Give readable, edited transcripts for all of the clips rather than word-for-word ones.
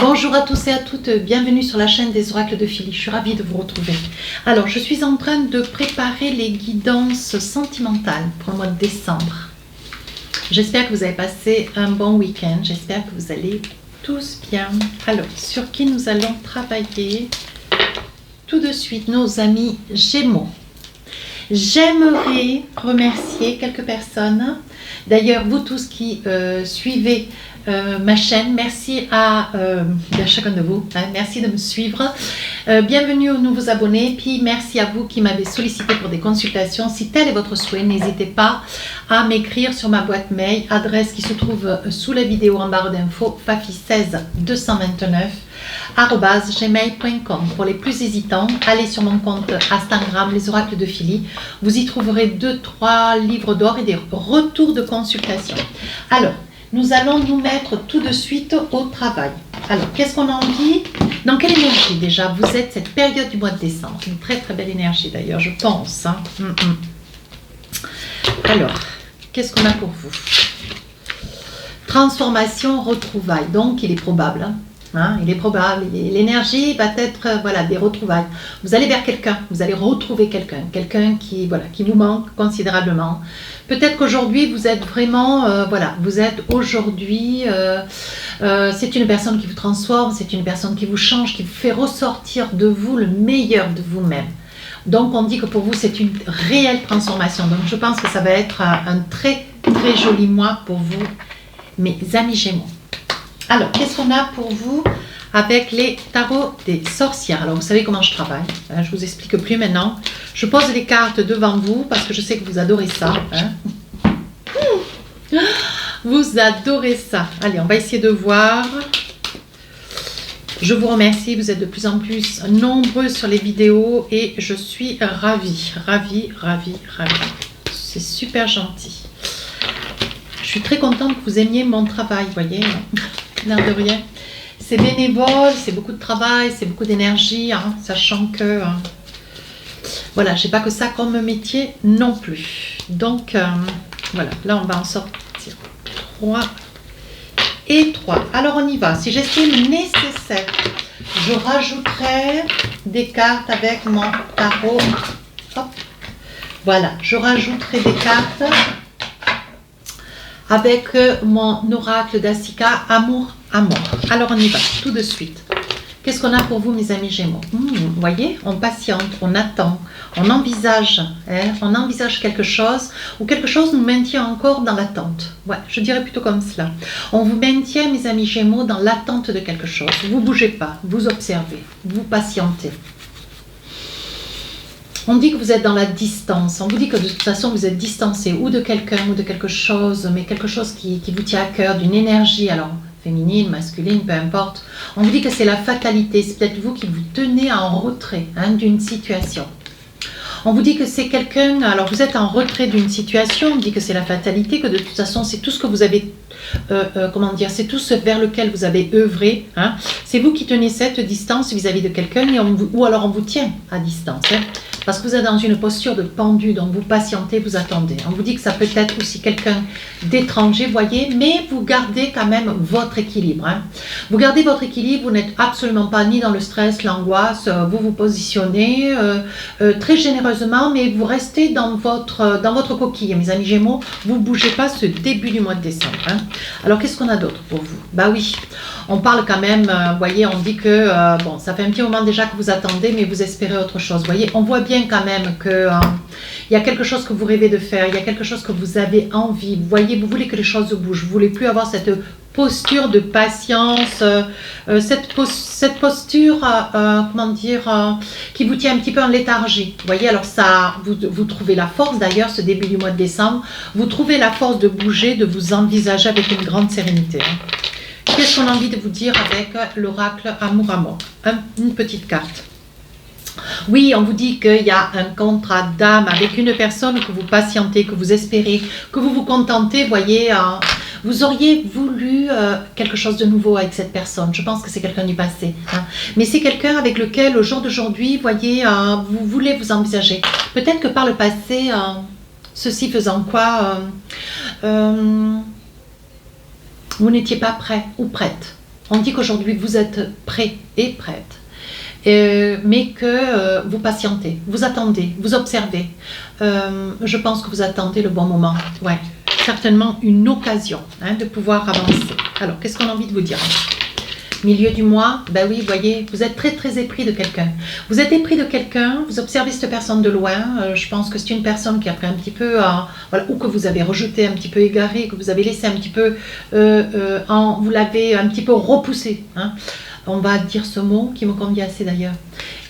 Bonjour à tous et à toutes, bienvenue sur la chaîne des oracles de Philly, je suis ravie de vous retrouver. Alors, je suis en train de préparer les guidances sentimentales pour le mois de décembre. J'espère que vous avez passé un bon week-end, j'espère que vous allez tous bien. Alors, sur qui nous allons travailler? Tout de suite, nos amis Gémeaux. J'aimerais remercier quelques personnes. D'ailleurs, vous tous qui suivez ma chaîne, merci à chacun de vous, hein, merci de me suivre. Bienvenue aux nouveaux abonnés, puis merci à vous qui m'avez sollicité pour des consultations. Si tel est votre souhait, n'hésitez pas à m'écrire sur ma boîte mail, adresse qui se trouve sous la vidéo en barre d'infos, fafi16229@gmail.com. Pour les plus hésitants, allez sur mon compte Instagram, les oracles de Philly. Vous y trouverez 2-3 livres d'or et des retours de consultation. Alors, nous allons nous mettre tout de suite au travail. Alors, qu'est-ce qu'on en dit? Dans quelle énergie déjà vous êtes cette période du mois de décembre? Une très très belle énergie d'ailleurs, je pense. Hein. Alors, qu'est-ce qu'on a pour vous? Transformation, retrouvailles. Donc, il est probable. Il est probable. L'énergie va être voilà, des retrouvailles. Vous allez vers quelqu'un, vous allez retrouver quelqu'un. Quelqu'un qui, voilà, qui vous manque considérablement. Peut-être qu'aujourd'hui, vous êtes vraiment, voilà, vous êtes aujourd'hui, c'est une personne qui vous transforme, c'est une personne qui vous change, qui vous fait ressortir de vous le meilleur de vous-même. Donc, on dit que pour vous, c'est une réelle transformation. Donc, je pense que ça va être un très, très joli mois pour vous, mes amis Gémeaux. Alors, qu'est-ce qu'on a pour vous avec les tarots des sorcières? Alors, vous savez comment je travaille. Hein, je ne vous explique plus maintenant. Je pose les cartes devant vous parce que je sais que vous adorez ça. Hein. Vous adorez ça. Allez, on va essayer de voir. Je vous remercie. Vous êtes de plus en plus nombreux sur les vidéos et je suis ravie. Ravie. C'est super gentil. Je suis très contente que vous aimiez mon travail, vous voyez. L'air de rien. C'est bénévole, c'est beaucoup de travail, c'est beaucoup d'énergie, hein, sachant que voilà, j'ai pas que ça comme métier non plus. Donc voilà, là on va en sortir 3 et 3. Alors on y va. Si j'estime nécessaire, je rajouterai des cartes avec mon tarot. Hop. Voilà, je rajouterai des cartes avec mon oracle d'Asika, amour. Alors on y va, tout de suite. Qu'est-ce qu'on a pour vous, mes amis Gémeaux? Vous voyez, on patiente, on attend, on envisage quelque chose, ou quelque chose nous maintient encore dans l'attente. Ouais, je dirais plutôt comme cela. On vous maintient, mes amis Gémeaux, dans l'attente de quelque chose. Vous ne bougez pas, vous observez, vous patientez. On dit que vous êtes dans la distance, on vous dit que de toute façon vous êtes distancé ou de quelqu'un ou de quelque chose, mais quelque chose qui vous tient à cœur, d'une énergie, alors féminine, masculine, peu importe. On vous dit que c'est la fatalité, c'est peut-être vous qui vous tenez en retrait d'une situation. On vous dit que c'est quelqu'un, alors vous êtes en retrait d'une situation, on dit que c'est la fatalité, que de toute façon c'est tout ce que vous avez, comment dire, c'est tout ce vers lequel vous avez œuvré. Hein. C'est vous qui tenez cette distance vis-à-vis de quelqu'un, ou alors on vous tient à distance. Hein, parce que vous êtes dans une posture de pendu, donc vous patientez, vous attendez. On vous dit que ça peut être aussi quelqu'un d'étranger, voyez, mais vous gardez quand même votre équilibre. Hein. Vous gardez votre équilibre, vous n'êtes absolument pas ni dans le stress, l'angoisse, vous vous positionnez très généreusement, mais vous restez dans votre coquille, mes amis Gémeaux, vous ne bougez pas ce début du mois de décembre. Hein. Alors, qu'est-ce qu'on a d'autre pour vous? Bah oui, on parle quand même, vous voyez, on dit que, bon, ça fait un petit moment déjà que vous attendez, mais vous espérez autre chose. Vous voyez, on voit bien quand même que il y a quelque chose que vous rêvez de faire, il y a quelque chose que vous avez envie. Vous voyez, vous voulez que les choses bougent, vous ne voulez plus avoir cette posture de patience, cette posture, comment dire, qui vous tient un petit peu en léthargie. Vous voyez, alors ça, vous trouvez la force d'ailleurs, ce début du mois de décembre, vous trouvez la force de bouger, de vous envisager avec une grande sérénité. Hein. Qu'est-ce qu'on a envie de vous dire avec l'oracle amour? Une petite carte. Oui, on vous dit qu'il y a un contrat d'âme avec une personne que vous patientez, que vous espérez, que vous vous contentez, voyez, vous auriez voulu quelque chose de nouveau avec cette personne. Je pense que c'est quelqu'un du passé. Hein. Mais c'est quelqu'un avec lequel, au jour d'aujourd'hui, voyez, vous voulez vous envisager. Peut-être que par le passé, ceci faisant quoi, vous n'étiez pas prêt ou prête. On dit qu'aujourd'hui vous êtes prêt et prête. Mais que vous patientez, vous attendez, vous observez. Je pense que vous attendez le bon moment. Ouais, certainement une occasion de pouvoir avancer. Alors, qu'est-ce qu'on a envie de vous dire? Milieu du mois, ben oui, vous voyez, vous êtes très très épris de quelqu'un. Vous êtes épris de quelqu'un, vous observez cette personne de loin. Je pense que c'est une personne qui a pris un petit peu, voilà, ou que vous avez rejeté un petit peu égaré, que vous avez laissé un petit peu, vous l'avez un petit peu repoussé. On va dire ce mot qui me convient assez d'ailleurs.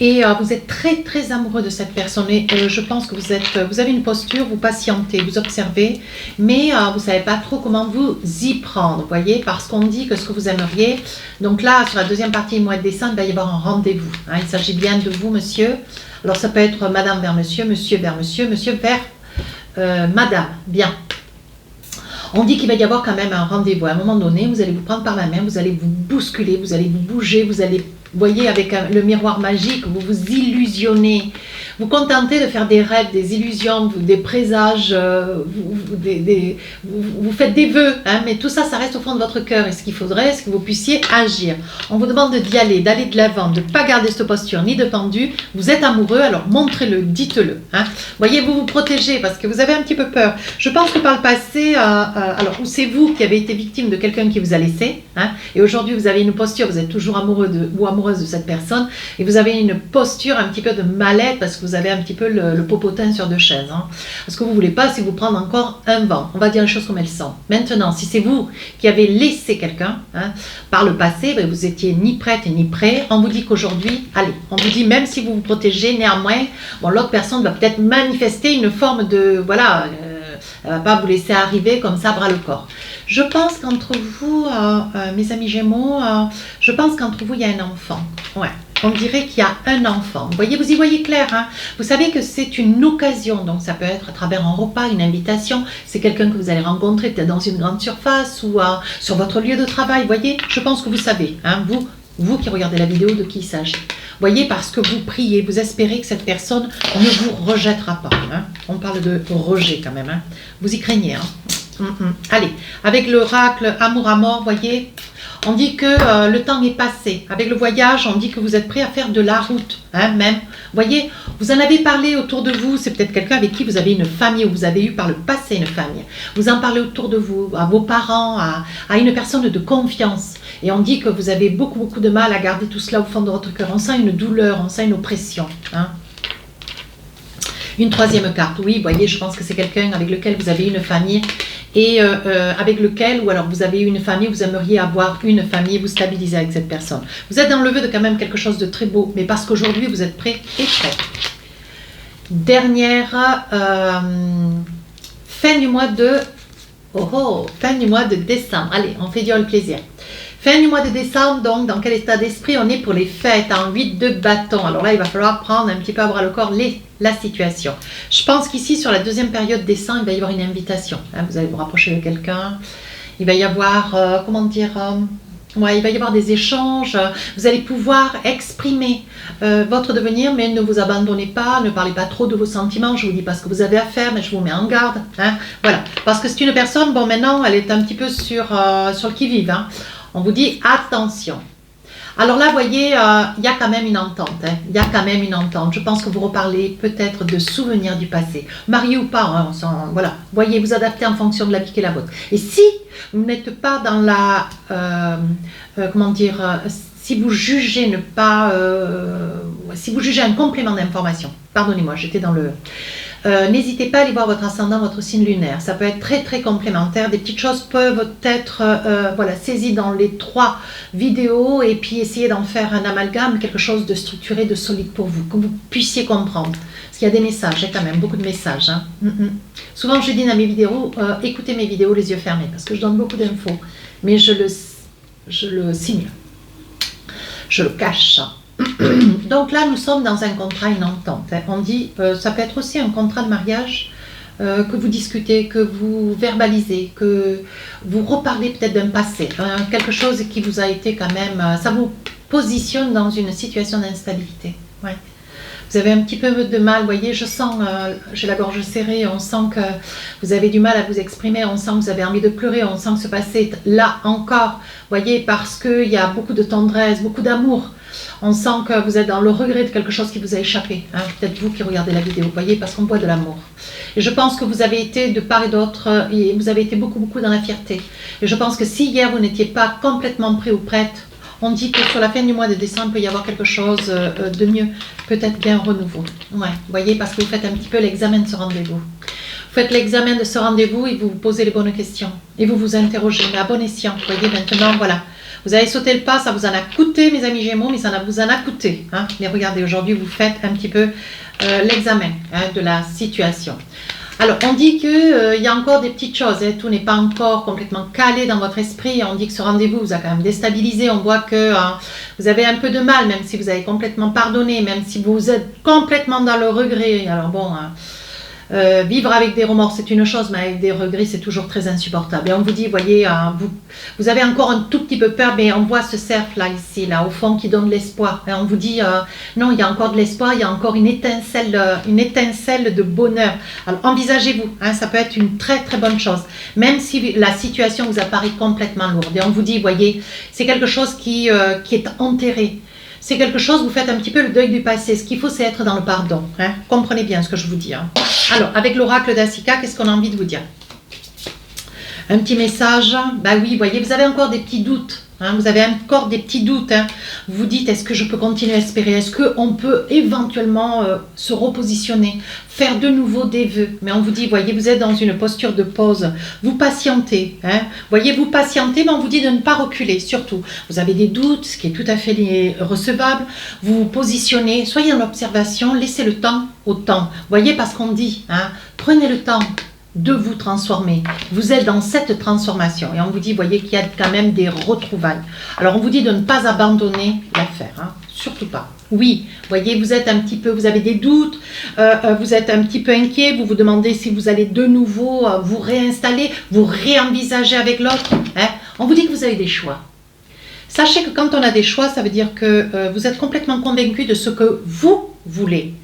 Et vous êtes très très amoureux de cette personne. Et je pense que vous avez une posture, vous patientez, vous observez, mais vous ne savez pas trop comment vous y prendre, vous voyez, parce qu'on dit que ce que vous aimeriez. Donc là, sur la deuxième partie du mois de décembre, il va y avoir un rendez-vous. Il s'agit bien de vous, monsieur. Alors ça peut être madame vers monsieur, monsieur vers monsieur, monsieur vers madame. Bien. On dit qu'il va y avoir quand même un rendez-vous. À un moment donné, vous allez vous prendre par la main, vous allez vous bousculer, vous allez vous bouger, vous allez, vous voyez, avec le miroir magique, vous vous illusionnez. Vous contentez de faire des rêves, des illusions, des présages, vous faites des vœux, mais tout ça, ça reste au fond de votre cœur. Et ce qu'il faudrait, c'est que vous puissiez agir. On vous demande d'y aller, d'aller de l'avant, de ne pas garder cette posture ni de tendu. Vous êtes amoureux, alors montrez-le, dites-le. Voyez, vous vous protégez parce que vous avez un petit peu peur. Je pense que par le passé, alors, ou c'est vous qui avez été victime de quelqu'un qui vous a laissé, et aujourd'hui vous avez une posture, vous êtes toujours amoureux ou amoureuse de cette personne, et vous avez une posture un petit peu de mal-être parce que vous avez un petit peu le popotin sur deux chaises. Ce que vous ne voulez pas, c'est vous prendre encore un vent. On va dire les choses comme elles sont. Maintenant, si c'est vous qui avez laissé quelqu'un par le passé, vous étiez ni prête ni prêt, on vous dit qu'aujourd'hui, allez, on vous dit même si vous vous protégez, néanmoins, bon, l'autre personne va peut-être manifester une forme de, voilà, elle ne va pas vous laisser arriver comme ça, bras le corps. Je pense qu'entre vous, mes amis Gémeaux, je pense qu'entre vous, il y a un enfant. Ouais. On dirait qu'il y a un enfant. Vous voyez, vous y voyez clair. Vous savez que c'est une occasion. Donc, ça peut être à travers un repas, une invitation. C'est quelqu'un que vous allez rencontrer peut-être dans une grande surface ou sur votre lieu de travail. Vous voyez, je pense que vous savez, vous qui regardez la vidéo, de qui il s'agit. Voyez, parce que vous priez, vous espérez que cette personne ne vous rejettera pas. On parle de rejet quand même. Vous y craignez. Allez, avec l'oracle Amour à mort, voyez, on dit que le temps est passé. Avec le voyage, on dit que vous êtes prêt à faire de la route, même. Voyez, vous en avez parlé autour de vous. C'est peut-être quelqu'un avec qui vous avez une famille ou vous avez eu par le passé une famille. Vous en parlez autour de vous, à vos parents, à une personne de confiance. Et on dit que vous avez beaucoup, beaucoup de mal à garder tout cela au fond de votre cœur. On sent une douleur, on sent une oppression. Une troisième carte, oui, vous voyez, je pense que c'est quelqu'un avec lequel vous avez une famille et avec lequel, ou alors vous avez une famille, vous aimeriez avoir une famille, vous stabilisez avec cette personne. Vous êtes dans le vœu de quand même quelque chose de très beau, mais parce qu'aujourd'hui vous êtes prêt et prêt. Dernière fin du mois de fin du mois de décembre. Allez, on fait durer le plaisir. Fin du mois de décembre, donc, dans quel état d'esprit on est pour les fêtes, en 8 de bâton. Alors là, il va falloir prendre un petit peu à bras le corps la situation. Je pense qu'ici, sur la deuxième période décembre, il va y avoir une invitation. Vous allez vous rapprocher de quelqu'un. Il va y avoir, comment dire, il va y avoir des échanges. Vous allez pouvoir exprimer votre devenir, mais ne vous abandonnez pas, ne parlez pas trop de vos sentiments. Je vous dis pas ce que vous avez à faire, mais je vous mets en garde. Voilà, parce que c'est une personne, bon, maintenant, elle est un petit peu sur le qui-vive. On vous dit attention. Alors là, vous voyez, il y a quand même une entente. Il y a quand même une entente. Je pense que vous reparlez peut-être de souvenirs du passé. Marié ou pas, voilà. Voyez, vous adaptez en fonction de la vie qui est la vôtre. Et si vous n'êtes pas dans la... comment dire si vous jugez ne pas... si vous jugez un complément d'information, pardonnez-moi, j'étais dans le... n'hésitez pas à aller voir votre ascendant, votre signe lunaire. Ça peut être très très complémentaire. Des petites choses peuvent être voilà, saisies dans les 3 vidéos et puis essayer d'en faire un amalgame, quelque chose de structuré, de solide pour vous, que vous puissiez comprendre. Parce qu'il y a des messages, il y a quand même beaucoup de messages. Souvent je dis dans mes vidéos, écoutez mes vidéos les yeux fermés, parce que je donne beaucoup d'infos, mais je le signe, je le cache. Donc là, nous sommes dans un contrat, une entente. On dit, ça peut être aussi un contrat de mariage que vous discutez, que vous verbalisez, que vous reparlez peut-être d'un passé, quelque chose qui vous a été quand même, ça vous positionne dans une situation d'instabilité. Ouais. Vous avez un petit peu de mal, vous voyez, je sens, j'ai la gorge serrée, on sent que vous avez du mal à vous exprimer, on sent que vous avez envie de pleurer, on sent que ce passé là encore, vous voyez, parce qu'il y a beaucoup de tendresse, beaucoup d'amour. On sent que vous êtes dans le regret de quelque chose qui vous a échappé. Hein, peut-être vous qui regardez la vidéo, vous voyez, parce qu'on voit de l'amour. Et je pense que vous avez été de part et d'autre, et vous avez été beaucoup dans la fierté. Et je pense que si hier vous n'étiez pas complètement prêt ou prête, on dit que sur la fin du mois de décembre, il peut y avoir quelque chose de mieux, peut-être bien renouveau. Ouais, vous voyez, parce que vous faites un petit peu l'examen de ce rendez-vous. Vous faites l'examen de ce rendez-vous et vous vous posez les bonnes questions. Et vous vous interrogez, mais à bon escient. Vous voyez, maintenant, voilà. Vous avez sauté le pas, ça vous en a coûté, mes amis Gémeaux, mais ça vous en a coûté. Hein. Mais regardez, aujourd'hui, vous faites un petit peu l'examen de la situation. Alors, on dit qu'il y a encore des petites choses, hein. Tout n'est pas encore complètement calé dans votre esprit. On dit que ce rendez-vous vous a quand même déstabilisé. On voit que vous avez un peu de mal, même si vous avez complètement pardonné, même si vous êtes complètement dans le regret. Alors bon... vivre avec des remords c'est une chose, mais avec des regrets c'est toujours très insupportable. Et on vous dit, voyez, vous avez encore un tout petit peu peur, mais on voit ce cercle là ici, là au fond, qui donne l'espoir. Et on vous dit, non, il y a encore de l'espoir, il y a encore une étincelle de bonheur. Alors envisagez-vous, hein, ça peut être une très bonne chose, même si la situation vous apparaît complètement lourde. Et on vous dit, voyez, c'est quelque chose qui est enterré. C'est quelque chose, vous faites un petit peu le deuil du passé. Ce qu'il faut, c'est être dans le pardon. Hein. Comprenez bien ce que je vous dis. Hein. Alors, avec l'oracle d'Asika, qu'est-ce qu'on a envie de vous dire? Un petit message. Bah oui, vous voyez, vous avez encore des petits doutes. Hein, vous avez encore des petits doutes. Hein. Vous vous dites, est-ce que je peux continuer à espérer? Est-ce qu'on peut éventuellement se repositionner, faire de nouveau des vœux? Mais on vous dit, voyez, vous êtes dans une posture de pause. Vous patientez. Hein. Voyez, vous patientez, mais on vous dit de ne pas reculer, surtout. Vous avez des doutes, ce qui est tout à fait recevable. Vous vous positionnez, soyez en observation, laissez le temps au temps. Voyez, parce qu'on dit, hein, prenez le temps de vous transformer. Vous êtes dans cette transformation et on vous dit, voyez qu'il y a quand même des retrouvailles. Alors on vous dit de ne pas abandonner l'affaire, hein, surtout pas. Oui, voyez, vous êtes un petit peu, vous avez des doutes, vous êtes un petit peu inquiet, vous vous demandez si vous allez de nouveau vous réinstaller, vous réenvisager avec l'autre. Hein. On vous dit que vous avez des choix. Sachez que quand on a des choix, ça veut dire que vous êtes complètement convaincu de ce que vous voulez.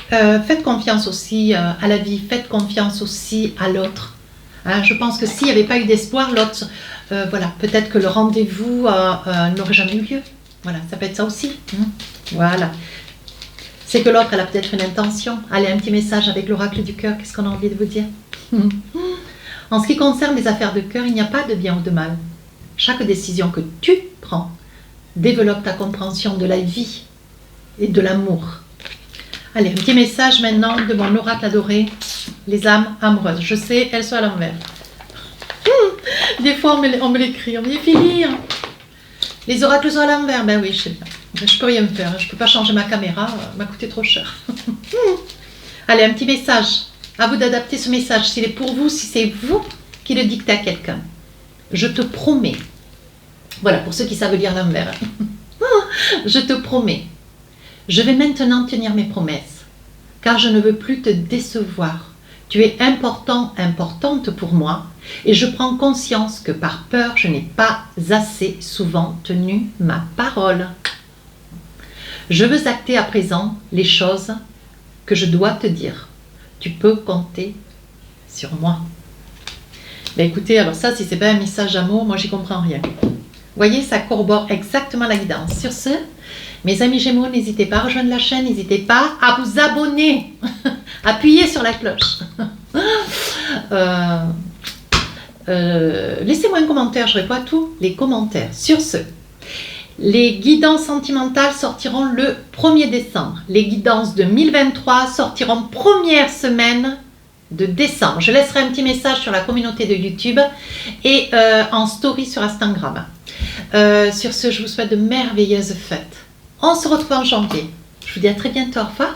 Faites confiance aussi à la vie, faites confiance aussi à l'autre. Hein, je pense que s'il n'y avait pas eu d'espoir, l'autre, voilà, peut-être que le rendez-vous n'aurait jamais eu lieu. Voilà, ça peut être ça aussi. Hein. Voilà. C'est que l'autre, elle a peut-être une intention. Allez, un petit message avec l'oracle du cœur, qu'est-ce qu'on a envie de vous dire? En ce qui concerne les affaires de cœur, il n'y a pas de bien ou de mal. Chaque décision que tu prends développe ta compréhension de la vie et de l'amour. Allez, un petit message maintenant de mon oracle adoré, les âmes amoureuses. Je sais, elles sont à l'envers. Des fois, on me l'écrit, on me dit, Philly, les oracles sont à l'envers. Ben oui, je sais bien. Je peux rien faire, je peux pas changer ma caméra, m'a coûté trop cher. Allez, un petit message. À vous d'adapter ce message, s'il est pour vous, si c'est vous qui le dictez à quelqu'un. Je te promets. Voilà, pour ceux qui savent lire l'envers. Je te promets. Je vais maintenant tenir mes promesses, car je ne veux plus te décevoir. Tu es important, importante pour moi, et je prends conscience que par peur, je n'ai pas assez souvent tenu ma parole. Je veux acter à présent les choses que je dois te dire. Tu peux compter sur moi. Ben écoutez, alors ça, si ce n'est pas un message d'amour, moi, j'y comprends rien. Vous voyez, ça corrobore exactement la guidance. Sur ce, mes amis Gémeaux, n'hésitez pas à rejoindre la chaîne, n'hésitez pas à vous abonner, appuyez sur la cloche. Laissez-moi un commentaire, je réponds à tous les commentaires. Sur ce, les guidances sentimentales sortiront le 1er décembre. Les guidances 2023 sortiront première semaine de décembre. Je laisserai un petit message sur la communauté de YouTube et en story sur Instagram. Sur ce, je vous souhaite de merveilleuses fêtes. On se retrouve en janvier. Je vous dis à très bientôt. Au revoir.